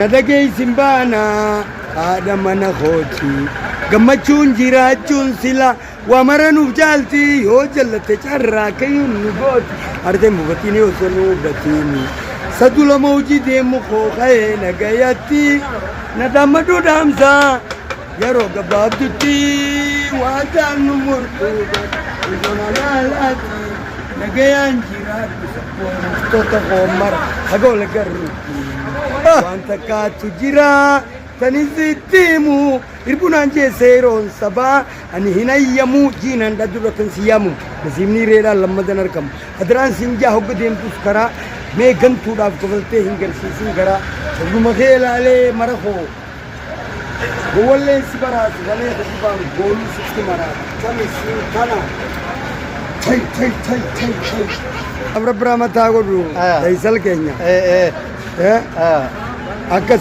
Nadagay simbana ada mana khoti gammachuun jiraachuun sila waa maranuuf jaalti yoo jallatte carraa kayyuun nu gooti ardeen bufatini osoo nu hubatini sadula mawjii deemu kooqa'ee nagayatti nadammaduu dhaamsaa yeroo gabaabdutti waataan nu murtuudha ijoona laalaati nagayaan jiraadhu sabboontoota qoomara hagoola garruutti wanta kaatu jira tanizitimu irbunan jeseeroon sabaa ani hinayyamu jiinan dhadhudha kan siyamu nasiibni reedhaan lammadan argamu hadraan sinjaa hogga deemtus karaa mee gantuudhaaf kofaltee hin garsiisin garaa dhuguma kee ilaalee mara koo gowwalleen si baraatu galee dhugubaan gooluu sitti maraata kamisiin kana abra bira mataa godhu taysal keenya akka